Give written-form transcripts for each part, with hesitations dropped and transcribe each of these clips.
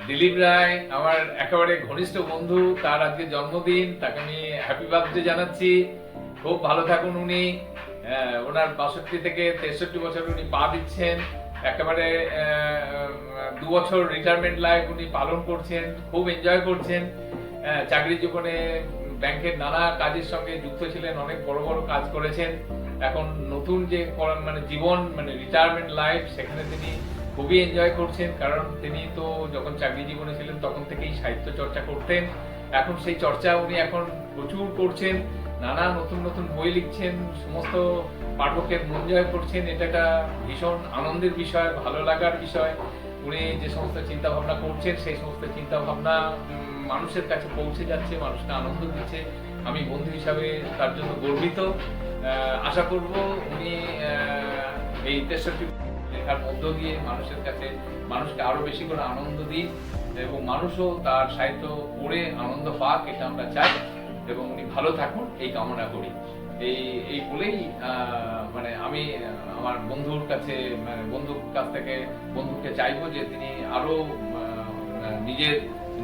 দিলীপ রায় আমার একেবারে ঘনিষ্ঠ বন্ধু, তার আজকে জন্মদিন, তাকে আমি হ্যাপি বার্থডে জানাচ্ছি। খুব ভালো থাকুন উনি। ওনার 62 থেকে 63 বছর উনি পা দিচ্ছেন। একেবারে 2 বছর রিটায়ারমেন্ট লাইফ উনি পালন করছেন, খুব এনজয় করছেন। চাকরি জীবনে ব্যাংকের নানা কাজের সঙ্গে যুক্ত ছিলেন, অনেক বড় বড় কাজ করেছেন। এখন নতুন যে জীবন রিটায়ারমেন্ট লাইফ, সেখানে তিনি খুবই এনজয় করছেন। কারণ তিনি তো যখন চাকরি জীবনে ছিলেন তখন থেকেই সাহিত্য চর্চা করতেন। এখন সেই চর্চা উনি এখন প্রচুর করছেন, নানা নতুন নতুন বই লিখছেন, সমস্ত পাঠকের মন জয় করছেন। এটা একটা ভীষণ আনন্দের বিষয়, ভালো লাগার বিষয়। উনি যে সমস্ত চিন্তা ভাবনা করছেন, সেই সমস্ত চিন্তা ভাবনা মানুষের কাছে পৌঁছে যাচ্ছে, মানুষকে আনন্দ দিচ্ছে। আমি বন্ধু হিসাবে তার জন্য গর্বিত। আশা করব উনি এই 63 লেখার মধ্য দিয়ে মানুষের কাছে মানুষকে আরো বেশি করে আনন্দ দিন, এবং মানুষও তার সাহিত্য পড়ে আনন্দ পাক, এটা আমরা চাই। এবং উনি ভালো থাকুন এই কামনা করি। এই বলেই আমি আমার বন্ধুর কাছ থেকে বন্ধুকে চাইবো যে তিনি আরো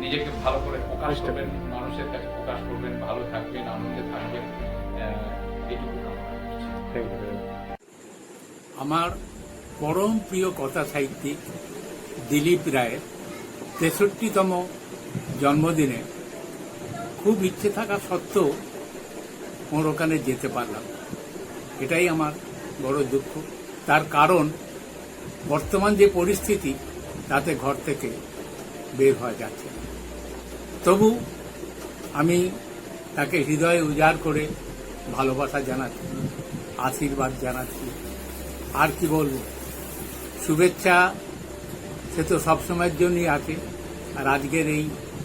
নিজেকে ভালো করে প্রকাশ করবেন, মানুষের কাছে প্রকাশ করবেন, ভালো থাকবেন, আনন্দে থাকবেন। এইটুকু কামনা করছি। আমার পরম প্রিয় কথা সাহিত্যিক দিলীপ রায়ের 63তম জন্মদিনে খুব ইচ্ছে থাকা সত্ত্বেও ওর ওখানে যেতে পারলাম, এটাই আমার বড় দুঃখ। তার কারণ বর্তমান যে পরিস্থিতি, তাতে ঘর থেকে বের হওয়া যাচ্ছে না। তবু আমি তাকে হৃদয়ে উজাড় করে ভালোবাসা জানাচ্ছি, আশীর্বাদ জানাচ্ছি। আর কি বলবো, শুভেচ্ছা সে তো সবসময়ের জন্যই আছে, আর আজকের এই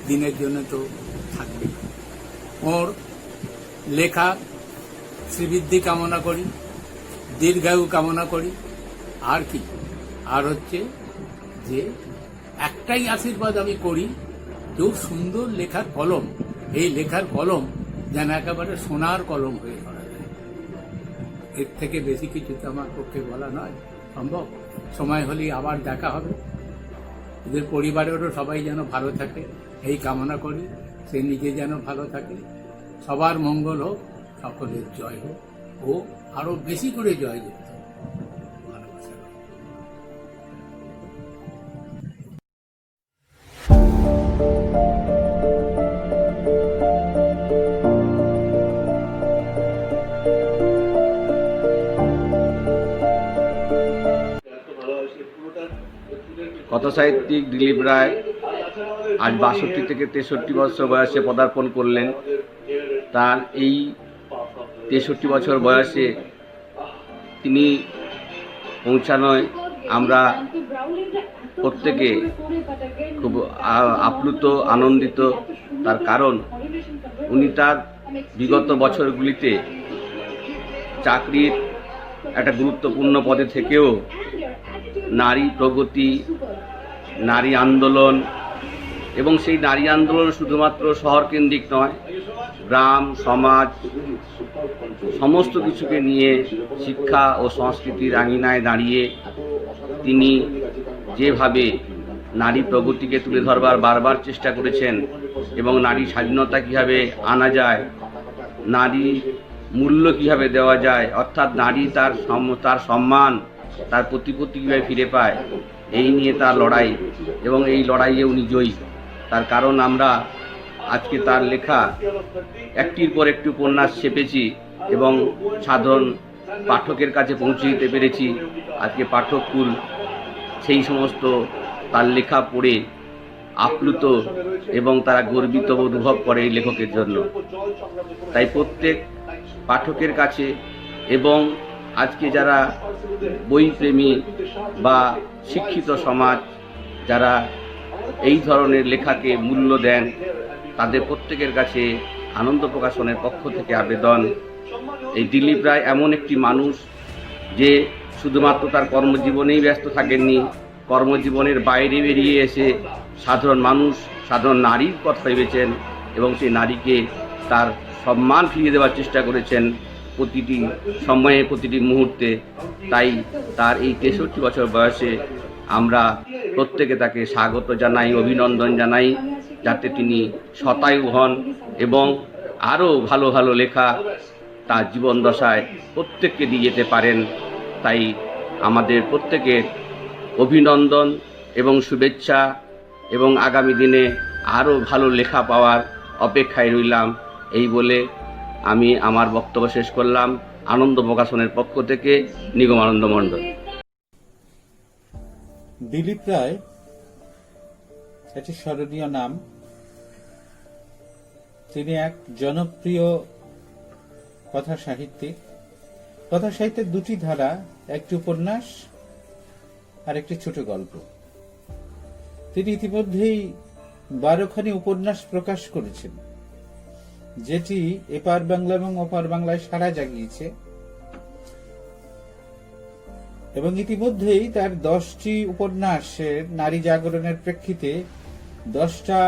দিনের জন্য তো থাকবে। ওর লেখা শ্রীবৃদ্ধি কামনা করি, দীর্ঘায়ু কামনা করি। আর কি, আর হচ্ছে যে একটাই আশীর্বাদ আমি করি, খুব সুন্দর লেখার কলম, এই লেখার কলম যেন একেবারে সোনার কলম হয়ে ধরা যায়। এর থেকে বেশি কিছু তো আমার পক্ষে বলা নয় সম্ভব। সময় হলেই আবার দেখা হবে। এদের পরিবারেরও সবাই যেন ভালো থাকে এই কামনা করি, সে নিজে যেন ভালো থাকে, সবার মঙ্গল হোক, সকলের জয় হোক, ও আরো বেশি করে জয় যুক্ত ভালোবাসা। কথাসাহিত্যিক দিলীপ রায় আজ 62 থেকে 63 বছর বয়সে পদার্পণ করলেন। তার এই 63 বছর বয়সে তিনি পৌঁছানোয় আমরা প্রত্যেকে খুব আপ্লুত, আনন্দিত। তার কারণ উনি তার বিগত বছরগুলিতে চাকরির একটা গুরুত্বপূর্ণ পদে থেকেও নারী প্রগতি, নারী আন্দোলন, এবং সেই নারী আন্দোলন শুধুমাত্র শহরকেন্দ্রিক নয়, গ্রাম সমাজ সমস্ত কিছুকে নিয়ে শিক্ষা ও সংস্কৃতির আঙিনায় দাঁড়িয়ে তিনি যেভাবে নারী প্রগতিকে তুলে ধরবার বারবার চেষ্টা করেছেন, এবং নারী স্বাধীনতা কীভাবে আনা যায়, নারী মূল্য কীভাবে দেওয়া যায়, অর্থাৎ নারী তার সম্মান, তার প্রতিপত্তি কীভাবে ফিরে পায়, এই নিয়ে তার লড়াই, এবং এই লড়াইয়ে উনি জয়ী। তার কারণ আমরা আজকে তার লেখা একটির পর একটি উপন্যাস ছেপেছি এবং সাধারণ পাঠকের কাছে পৌঁছে দিতে পেরেছি। আজকে পাঠককুল সেই সমস্ত তার লেখা পড়ে আপ্লুত, এবং তারা গর্বিত অনুভব করে এই লেখকের জন্য। তাই প্রত্যেক পাঠকের কাছে, এবং আজকে যারা বইপ্রেমী বা শিক্ষিত সমাজ যারা এই ধরনের লেখাকে মূল্য দেন, তাদের প্রত্যেকের কাছে আনন্দ প্রকাশনের পক্ষ থেকে আবেদন, এই দিলীপ রায় এমন একটি মানুষ যে শুধুমাত্র তার কর্মজীবনেই ব্যস্ত থাকেননি, কর্মজীবনের বাইরে বেরিয়ে এসে সাধারণ মানুষ, সাধারণ নারীর কথা ভেবেছেন, এবং সেই নারীকে তার সম্মান ফিরিয়ে দেওয়ার চেষ্টা করেছেন প্রতিটি সময়ে, প্রতিটি মুহূর্তে। তাই তার এই 63 বছর বয়সে আমরা প্রত্যেকে তাকে স্বাগত জানাই, অভিনন্দন জানাই, যাতে তিনি শতায়ু হন এবং আরও ভালো ভালো লেখা তার জীবন দশায় প্রত্যেককে দিয়ে যেতে পারেন। তাই আমাদের প্রত্যেকের অভিনন্দন এবং শুভেচ্ছা, এবং আগামী দিনে আরও ভালো লেখা পাওয়ার অপেক্ষায় রইলাম। এই বলে আমি আমার বক্তব্য শেষ করলাম। আনন্দ প্রকাশনের পক্ষ থেকে নিগমানন্দ মণ্ডল। দিলীপ রায় একটি স্মরণীয় নাম। তিনি এক জনপ্রিয় কথা সাহিত্যিক। কথা সাহিত্যের দুটি ধারা, একটি উপন্যাস আর একটি ছোট গল্প। তিনি ইতিমধ্যেই 12খানি উপন্যাস প্রকাশ করেছেন, যেটি এপার বাংলা এবং ওপার বাংলায় সাড়া জাগিয়েছে, এবং ইতিমধ্যেই তার 10টি উপন্যাসের নারী জাগরণের প্রেক্ষিতে 10টা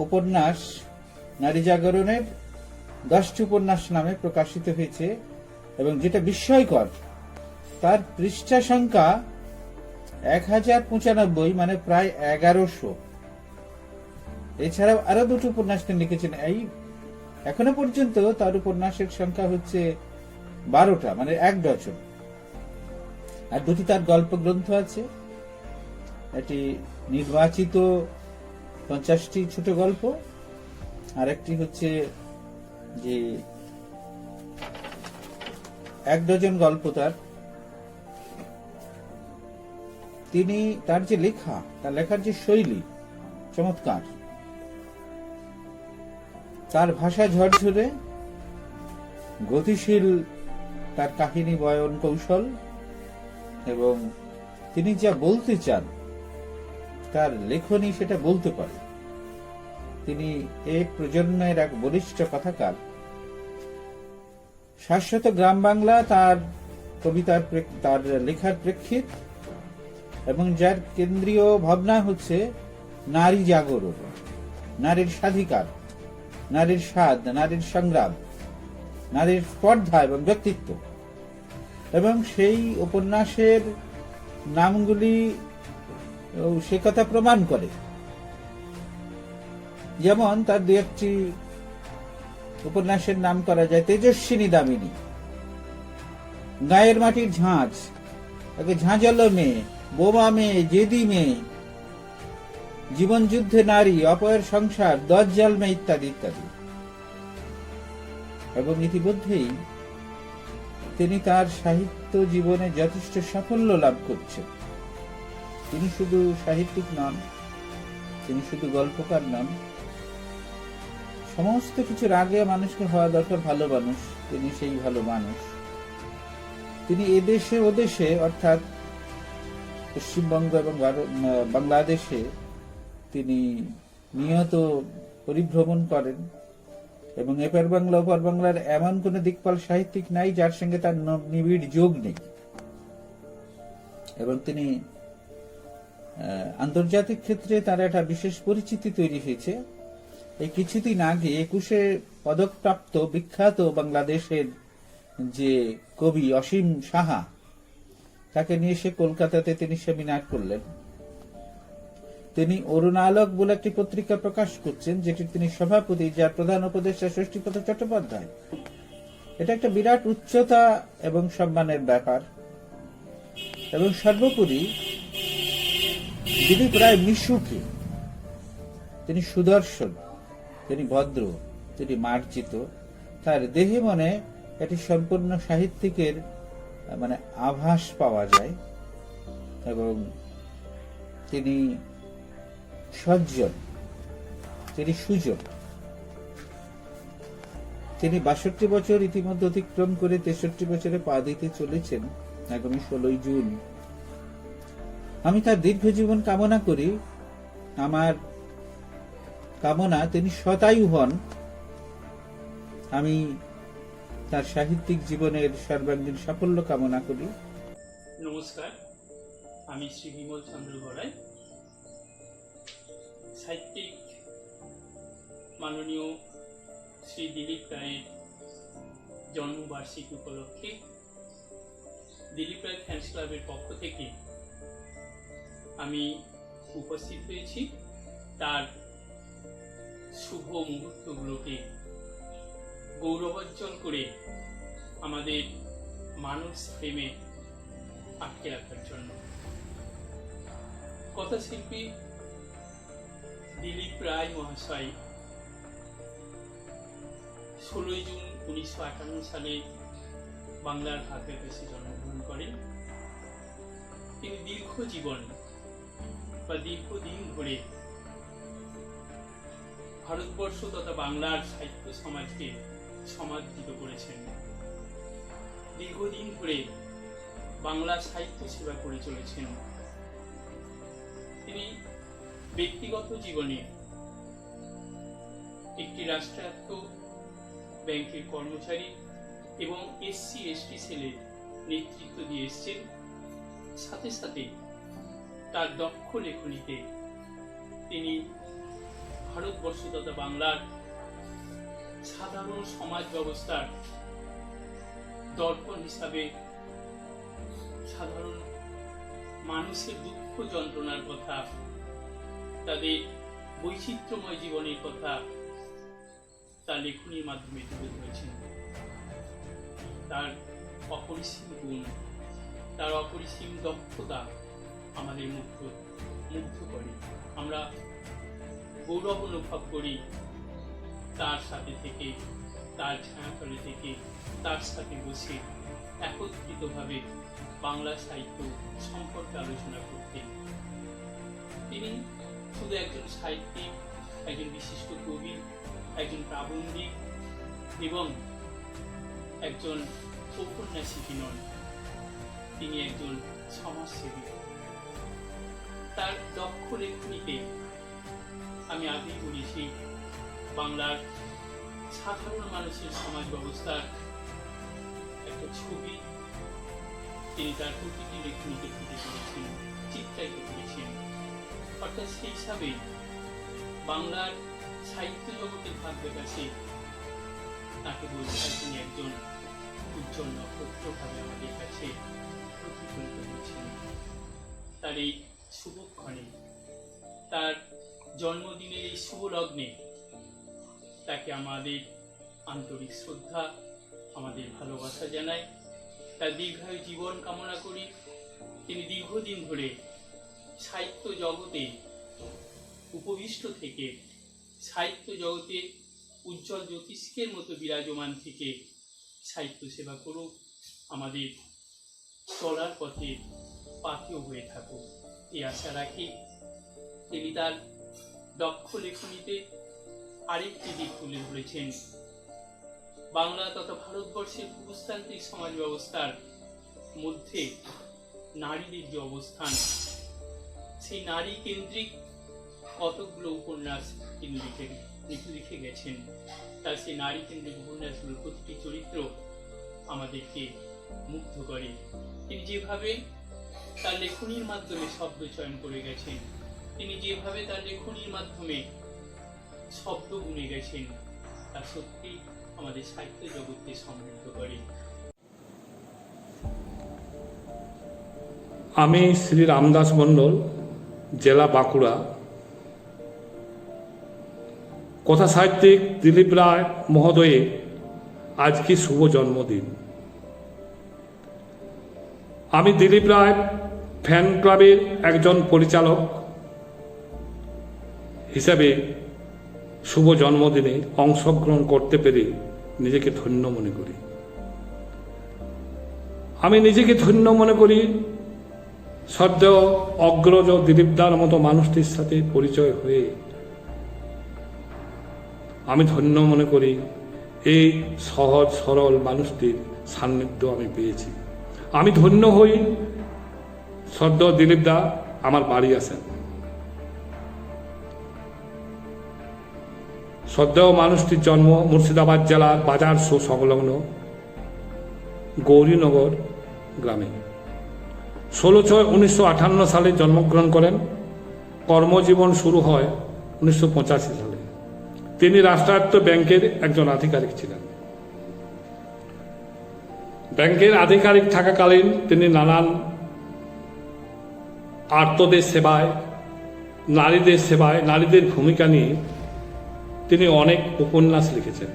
উপন্যাস নারী জাগরণের 10টি উপন্যাস নামে প্রকাশিত হয়েছে। এবং যেটা বিস্ময়কর, তার পৃষ্ঠা সংখ্যা 1095, মানে প্রায় 1100। এছাড়াও আরো দুটো উপন্যাস তিনি লিখেছেন। এই এখনো পর্যন্ত তার উপন্যাসের সংখ্যা হচ্ছে 12টা, মানে 1 ডজন। আর দুটি তার গল্প গ্রন্থ আছে, এটি নির্বাচিত 50টি ছোট গল্প, আর একটি হচ্ছে যে 1 ডজন গল্প তার। তিনি তার যে লেখা, তার লেখার যে শৈলী চমৎকার, তার ভাষা ঝরঝরে, গতিশীল তার কাহিনী বয়ন কৌশল, এবং তিনি যা বলতে চান তার লেখনী সেটা বলতে পারে। তিনি এক প্রজন্মের এক বলিষ্ঠ কথাকার। শাশ্বত গ্রাম বাংলা তার কবিতার তার লেখার প্রেক্ষিত, এবং যার কেন্দ্রীয় ভাবনা হচ্ছে নারী জাগরণ, নারীর স্বাধিকার, নারীর স্বাদ, নারীর সংগ্রাম, নারীর স্পর্ধা এবং ব্যক্তিত্ব। এবং সেই উপন্যাসের নামগুলি সে কথা প্রমাণ করে। যেমন তার দু একটি উপন্যাসের নাম করা যায় তেজস্বিনী দামিনী, গায়ের মাটির ঝাঁঝ, ঝাঁঝালো মেয়ে, বোমা মেয়ে, জেদি মেয়ে, জীবন যুদ্ধে নারী, অপয়ের সংসার, দজ্জাল মেয়ে, ইত্যাদি ইত্যাদি। এবং ইতিমধ্যেই তিনি তার সাহিত্য জীবনে যথেষ্ট সাফল্য লাভ করছেন। তিনি শুধু সাহিত্যিক নন, তিনি শুধু গল্পকার নন, সমস্ত কিছুর আগে মানুষকে হওয়া দরকার ভালো মানুষ। তিনি সেই ভালো মানুষ। তিনি এদেশে ওদেশে, অর্থাৎ পশ্চিমবঙ্গ এবং বাংলাদেশে তিনি নিয়ত পরিভ্রমণ করেন, এবং এপার বাংলা ওপার বাংলার এমন কোন দিকপাল সাহিত্যিক নাই যার সঙ্গে তার নিবিড় যোগ নেই। এবং তিনি আন্তর্জাতিক ক্ষেত্রে তার একটা বিশেষ পরিচিতি তৈরি হয়েছে। এই কিছুদিন আগে 21-এ পদকপ্রাপ্ত বিখ্যাত বাংলাদেশের যে কবি অসীম সাহা, তাকে নিয়ে সে কলকাতাতে তিনি সেমিনার করলেন। তিনি অরুণালোক বলে একটি পত্রিকা প্রকাশ করছেন, যেটির তিনি সভাপতি, যার প্রধান উপদেষ্টা ষষ্ঠীপদ চট্টোপাধ্যায়। এটা একটা বিরাট উচ্চতা এবং সম্মানের ব্যাপার। এবং সর্বোপরি দিলীপ রায় মিশুকে, তিনি সুদর্শন, তিনি ভদ্র, তিনি মার্জিত, তার দেহে মনে একটি সম্পূর্ণ সাহিত্যিকের মানে আভাস পাওয়া যায়। এবং তিনি সজ্জন, তিনি সুজন। তিনি 62 বছর ইতিমধ্যে অতিক্রম করে 63 বছরে পা দিতে চলেছেন আগামী 16 জুন। আমি তার দীর্ঘ জীবন কামনা করি। আমার কামনা তিনি শতায়ু হন। আমি তার সাহিত্যিক জীবনের সর্বাঙ্গীন সাফল্য কামনা করি। নমস্কার, আমি শ্রী বিমল চন্দ্র গড়াই। সাহিত্যিক মাননীয় শ্রী দিলীপ রায়ের জন্মবার্ষিকী উপলক্ষে দিলীপ রায় ফ্যান্স ক্লাবের পক্ষ থেকে আমি উপস্থিত হয়েছি তার শুভ মুহূর্তগুলোকে গৌরবোজ্জ্বল করে আমাদের মানুষ প্রেমে আটকে রাখার জন্য। কথাশিল্পী দিলীপ রায় মহাশয় 16 জুন 1958 সালে বাংলার হাতের কাছে জন্মগ্রহণ করেন। তিনি দীর্ঘদিন ধরে ভারতবর্ষ তথা বাংলার সাহিত্য সমাজকে সমাদৃত করেছেন। দীর্ঘদিন ধরে বাংলা সাহিত্য সেবা করে চলেছেন। তিনি ব্যক্তিগত জীবনে একটি রাষ্ট্রায়ত্ত ব্যাংকের কর্মচারী এবং SC/ST সেলের নেতৃত্ব দিয়ে এসেছেন। সাথে সাথে তার দক্ষ লেখনীতে তিনি ভারতবর্ষ তথা বাংলার সাধারণ সমাজ ব্যবস্থার দর্পণ হিসাবে সাধারণ মানুষের দুঃখ যন্ত্রণার কথা, তাদের বৈচিত্র্যময় জীবনের কথা তার লেখনীর মাধ্যমে তুলে ধরেছেন। তার অপরিসীম গুণ, তার অপরিসীম দক্ষতা আমাদের মুগ্ধ করে। আমরা গৌরব অনুভব করি তার সাথে থেকে, তার ছায়াতলে থেকে, তার সাথে বসে একত্রিতভাবে বাংলা সাহিত্য সম্পর্কে আলোচনা করতেন। তিনি শুধু একজন সাহিত্যিক, একজন বিশিষ্ট কবি, একজন প্রাবন্ধিক এবং একজন ঔপন্যাসিকই নন, তিনি একজন সমাজসেবী। তার দক্ষ লেখনীতে আমি আগেই বলেছি বাংলার সাধারণ মানুষের সমাজ ব্যবস্থার একটা ছবি তিনি তার প্রতিটি লেখনীতে ফুটে তুলেছেন, চিত্রায়িত করেছেন। অর্থাৎ সেই হিসাবে বাংলার সাহিত্য জগতের ভাগ্যের কাছে তাকে বলতে হয় তিনি একজন উজ্জ্বল নক্ষত্রভাবে আমাদের কাছে প্রতিফলিত হয়েছেন। তার এই শুভক্ষণে, তার জন্মদিনের এই শুভ লগ্নে তাকে আমাদের আন্তরিক শ্রদ্ধা, আমাদের ভালোবাসা জানাই। তার দীর্ঘায়ু জীবন কামনা করি। তিনি দীর্ঘদিন ধরে সাহিত্য জগতে উপবিষ্ট থেকে, সাহিত্য জগতে উজ্জ্বল জ্যোতিষ্কের মতো বিরাজমান থেকে সাহিত্য সেবা করুক, আমাদের চলার পথে পাথেয় হয়ে থাকুক এই আশা রাখি। তিনি তার দক্ষ লেখনীতে আরেকটি দিক তুলে ধরেছেন। বাংলা তথা ভারতবর্ষের পুরুষতান্ত্রিক সমাজ ব্যবস্থার মধ্যে নারীদের যে অবস্থান, সেই নারী কেন্দ্রিক কতগুলো উপন্যাস তিনি লিখে গেছেন। তার সেই নারী কেন্দ্রিক উপন্যাসগুলোর প্রতিটি চরিত্র আমাদেরকে মুগ্ধ করে। তিনি যেভাবে তার লেখনীর মাধ্যমে শব্দ চয়ন করে গেছেন, তিনি যেভাবে তার লেখনীর মাধ্যমে শব্দ গুনে গেছেন, তা সত্যি আমাদের সাহিত্য জগৎকে সমৃদ্ধ করে। আমি শ্রী রামদাস মণ্ডল, জেলা বাঁকুড়া। কথা সাহিত্যিক দিলীপ রায় মহোদয়ের আজকে শুভ জন্মদিন। আমি দিলীপ রায় ফ্যান ক্লাবের একজন পরিচালক হিসাবে শুভ জন্মদিনে অংশগ্রহণ করতে পেরে নিজেকে ধন্য মনে করি। আমি নিজেকে ধন্য মনে করি সদ্য অগ্রজ দিলীপদার মতো মানুষটির সাথে পরিচয় হয়ে। আমি ধন্য মনে করি এই সহজ সরল মানুষটির সান্নিধ্য আমি পেয়েছি। আমি ধন্য হই সদ্য দিলীপদা আমার বাড়ি আসেন। সদ্য মানুষটির জন্ম মুর্শিদাবাদ জেলার বাজার সংলগ্ন গৌরীনগর গ্রামে। 16/6/1958 সালে জন্মগ্রহণ করেন। কর্মজীবন শুরু হয় 1985 সালে। তিনি রাষ্ট্রায়ত্ত ব্যাংকের একজন আধিকারিক ছিলেন। ব্যাংকের আধিকারিক থাকাকালীন তিনি নানান আর্তদের সেবায়, নারীদের সেবায়, নারীদের ভূমিকা নিয়ে তিনি অনেক উপন্যাস লিখেছেন।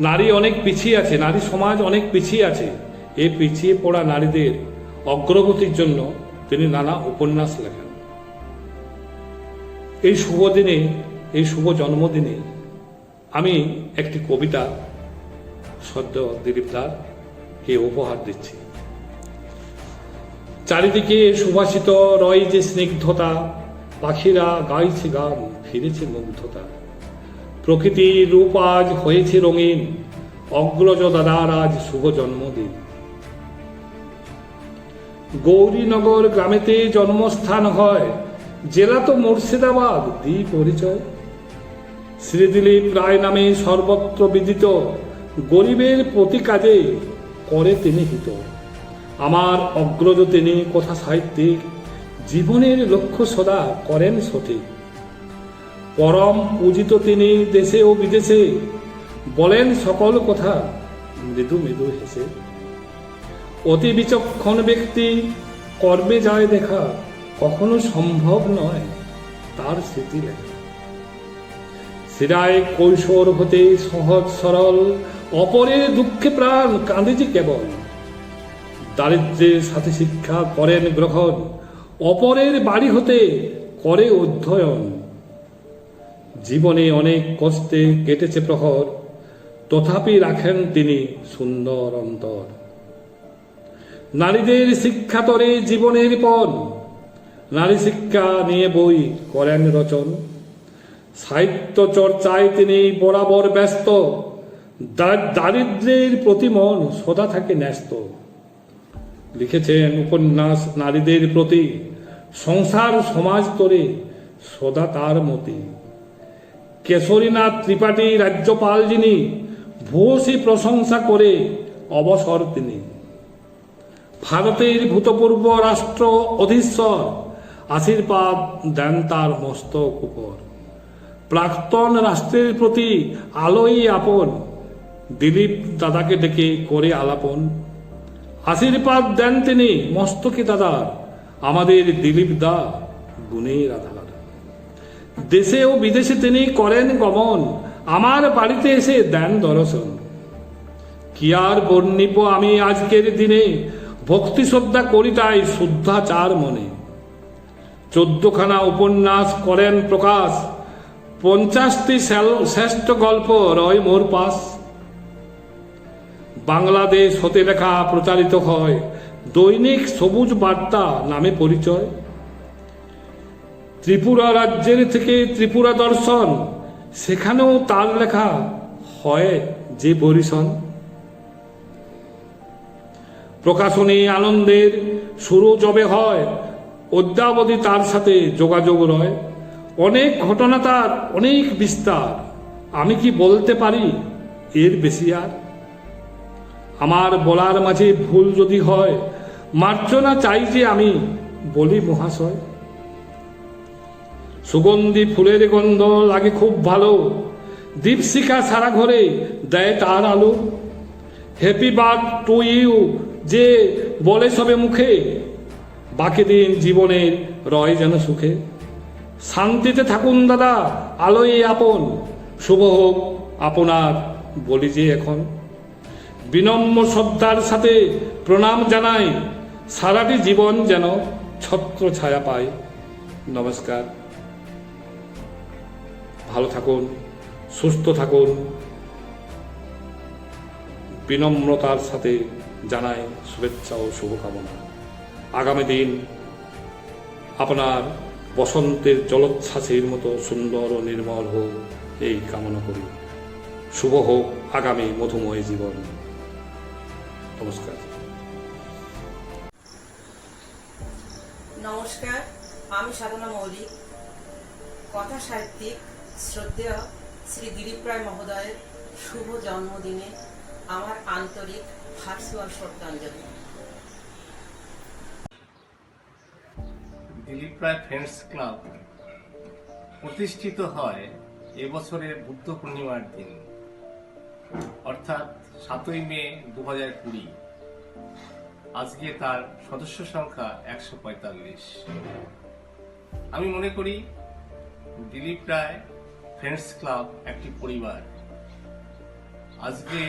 নারী অনেক পিছিয়ে আছে, নারী সমাজ অনেক পিছিয়ে আছে। এই পিছিয়ে পড়া নারীদের অগ্রগতির জন্য তিনি নানা উপন্যাস লেখেন। এই শুভ দিনে, এই শুভ জন্মদিনে আমি একটি কবিতা সদ্য দিলীপ দাকে উপহার দিচ্ছি। চারিদিকে সুভাষিত রয় যে স্নিগ্ধতা, পাখিরা গাইছে গান, ফিরেছে মুগ্ধতা। প্রকৃতির রূপ আজ হয়েছে রঙিন, অগ্রজ দাদার আজ শুভ জন্মদিন। গৌরীনগর গ্রামেতে জন্মস্থান হয়, জেলা তো মুর্শিদাবাদ, দ্বীপ পরিচয়। শ্রী দিলীপ রায় নামে সর্বত্র বিদিত, গরিবের প্রতি কাজে করে তিনি হিত। আমার অগ্রজ তিনি কথা সাহিত্যিক, জীবনের লক্ষ্য সদা করেন সঠিক। পরম পূজিত তিনি দেশে ও বিদেশে, বলেন সকল কথা মৃদু মৃদু হেসে। অতি বিচক্ষণ ব্যক্তি কর্মে যায় দেখা, কখনো সম্ভব নয় তার স্মৃতি লেখা। শিরায় কৈশোর হতে সহজ সরল, অপরের দুঃখে প্রাণ কাঁদে যে কেবল। দারিদ্র্যের সাথে শিক্ষা করেন গ্রহণ, অপরের বাড়ি হতে করে অধ্যয়ন। জীবনে অনেক কষ্টে কেটেছে প্রহর, তথাপি রাখেন তিনি সুন্দর অন্তর। নারীদের শিক্ষা তরে জীবনের পণ, নারী শিক্ষা নিয়ে বই করেন রচন। সাহিত্য চর্চায় তিনি বরাবর ব্যস্ত, দারিদ্র্যের প্রতি মন সদা থাকে ন্যস্ত। লিখেছেন উপন্যাস নারীদের প্রতি, সংসার সমাজ তরে সদা তার মতি। কেশরীনাথ ত্রিপাঠী রাজ্যপাল যিনি, ভূয়সী প্রশংসা করে অবসর তিনি। ভারতের ভূতপূর্ব রাষ্ট্র অধীশ্বর, আশীর্বাদ দেন তার মস্তক উপর। প্রাক্তন রাষ্ট্রের প্রতি আলোই আপন, দিলীপ দাদাকে ডেকে করে আলাপন। আশীর্বাদ দেন তিনি মস্তকে দাদার, আমাদের দিলীপ দা গুণের আধার। দেশে ও বিদেশে তিনি করেন গমন, আমার বাড়িতে এসে দেন দর্শন। কি আর বর্ণিপ আমি আজকের দিনে, ভক্তি শ্রদ্ধা করি তাই শুদ্ধাচার মনে। 14খানা উপন্যাস করেন প্রকাশ, 50টি শ্রেষ্ঠ গল্প রয় মোর পাশ। বাংলাদেশ হতে লেখা প্রচারিত হয়, দৈনিক সবুজ বার্তা নামে পরিচয়। ত্রিপুরা রাজ্যের থেকে ত্রিপুরা দর্শন, সেখানেও তার লেখা হয় যে পরিসন। প্রকাশনী আনন্দের শুরু যবে হয়, অদ্যাবধি তার সাথে যোগাযোগ রয়। অনেক ঘটনা তার অনেক বিস্তার, আমি কি বলতে পারি এর বেশি আর। আমার বলার মাঝে ভুল যদি হয়, মার্জনা চাই যে আমি বলি মহাশয়। সুগন্ধি ফুলের গন্ধ লাগে খুব ভালো, দীপশিখা সারা ঘরে দেয় তার আলো। হ্যাপি বার্থ টু ইউ যে বলে সবে মুখে, বাকি দিন জীবনের রয় যেন সুখে। শান্তিতে থাকুন দাদা আলোয় আপন, শুভ হোক আপনার বলি যে এখন। বিনম্র শ্রদ্ধার সাথে প্রণাম জানাই, সারাটি জীবন যেন ছত্র ছায়া পায়। নমস্কার, ভালো থাকুন, সুস্থ থাকুন। বিনম্রতার সাথে জানাই শুভেচ্ছা ও শুভকামনা। আগামী দিন আপনার বসন্তের জলোচ্ছ্বাসের মতো সুন্দর ও নির্মল হোক এই কামনা করি। শুভ হোক আগামী মধুময় জীবন। নমস্কার। নমস্কার, আমি সাধনা মৌলিক, কথা সাহিত্যিক শ্রদ্ধেয় শ্রী দিলীপ রায় মহোদয়ের শুভ জন্মদিনে আমার আন্তরিক ভার্চুয়াল শ্রদ্ধাঞ্জলি। দিলীপ রায় ফ্রেন্ডস ক্লাব প্রতিষ্ঠিত হয় এবছরের বুদ্ধ পূর্ণিমার দিন, অর্থাৎ 7ই মে 2020। আজকে তার সদস্য সংখ্যা 145। আমি মনে করি দিলীপ রায় ফ্রেন্ডস ক্লাব একটি পরিবার। আজকে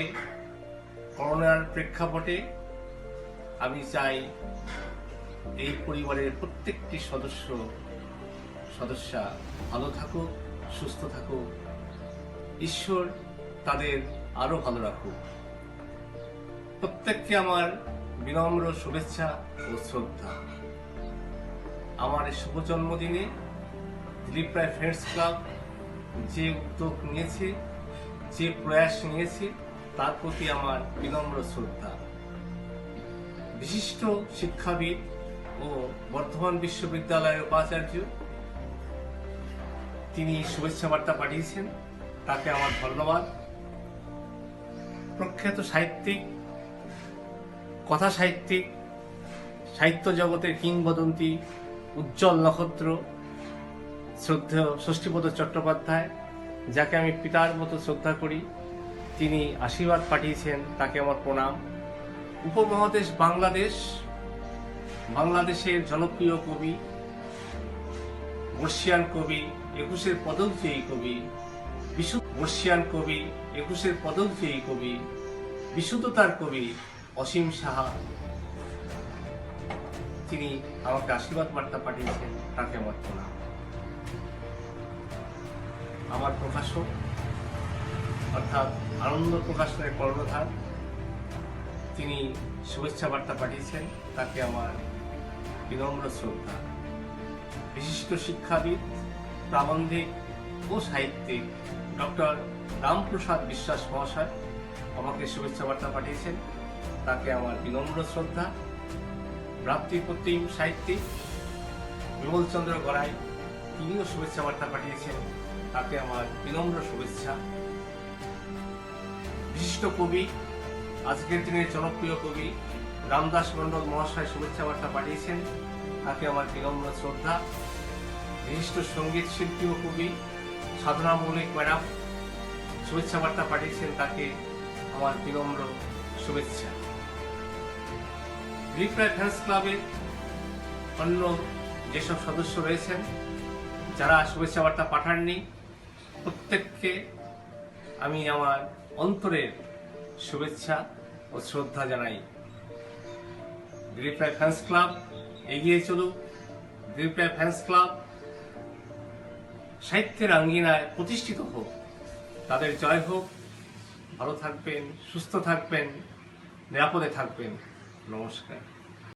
করোনার প্রেক্ষাপটে আমি চাই এই পরিবারের প্রত্যেকটি সদস্যা ভালো থাকুক, সুস্থ থাকুক, ঈশ্বর তাদের আরো ভালো রাখুক। প্রত্যেককে আমার বিনম্র শুভেচ্ছা ও শ্রদ্ধা। আমার এই শুভ জন্মদিনে দিলীপ রায় ফ্রেন্ডস ক্লাব যে উদ্যোগ নিয়েছে, যে প্রয়াস নিয়েছে, তার প্রতি আমার বিনম্র শ্রদ্ধা। বিশিষ্ট শিক্ষাবিদ ও বর্ধমান বিশ্ববিদ্যালয়ের উপাচার্য তিনি শুভেচ্ছা বার্তা পাঠিয়েছেন, তাকে আমার ধন্যবাদ। প্রখ্যাত সাহিত্যিক, কথা সাহিত্যিক, সাহিত্য জগতের কিংবদন্তি, উজ্জ্বল নক্ষত্র শ্রদ্ধেয় ষষ্ঠীপদ চট্টোপাধ্যায়, যাকে আমি পিতার মতো শ্রদ্ধা করি, তিনি আশীর্বাদ পাঠিয়েছেন, তাকে আমার প্রণাম। উপমহাদেশ বাংলাদেশের জনপ্রিয় কবি, বর্ষিয়ান কবি, 21 পদকজয়ী কবি, বিশুদ্ধতার কবি অসীম সাহা, তিনি আমাকে আশীর্বাদ বার্তা পাঠিয়েছেন, তাকে আমার প্রণাম। আমার প্রকাশক অর্থাৎ আনন্দ প্রকাশনের কর্ণধার, তিনি শুভেচ্ছা বার্তা পাঠিয়েছেন, তাকে আমার বিনম্র শ্রদ্ধা। বিশিষ্ট শিক্ষাবিদ, প্রাবন্ধিক ও সাহিত্যিক ডক্টর রামপ্রসাদ বিশ্বাস মহাশয় আমাকে শুভেচ্ছা বার্তা পাঠিয়েছেন, তাকে আমার বিনম্র শ্রদ্ধা। ভ্রাতৃপ্রতিম সাহিত্যিক বিমলচন্দ্র গড়াই, তিনিও শুভেচ্ছা বার্তা পাঠিয়েছেন, তাকে আমার বিনম্র শুভেচ্ছা। বিশিষ্ট কবি, আজকের দিনের জনপ্রিয় কবি রামদাস মণ্ডল মহাশয় শুভেচ্ছা বার্তা পাঠিয়েছেন, তাকে আমার বিনম্র শ্রদ্ধা। বিশিষ্ট সঙ্গীত শিল্পী ও কবি সাধনা মৌলিক ম্যাডাম শুভেচ্ছা বার্তা পাঠিয়েছেন, তাকে আমার বিনম্র শুভেচ্ছা। দিলীপ রায় ফ্রেন্ডস ক্লাবের অন্য যেসব সদস্য রয়েছেন, যারা শুভেচ্ছা বার্তা পাঠাননি, প্রত্যেককে আমি আমার অন্তরের শুভেচ্ছা ও শ্রদ্ধা জানাই। দিলীপ রায় ফ্রেন্ডস ক্লাব এগিয়ে চলুক। দিলীপ রায় ফ্রেন্ডস ক্লাব সাহিত্যের আঙ্গিনায় প্রতিষ্ঠিত হোক, তাদের জয় হোক। ভালো থাকবেন, সুস্থ থাকবেন, নিরাপদে থাকবেন। নমস্কার।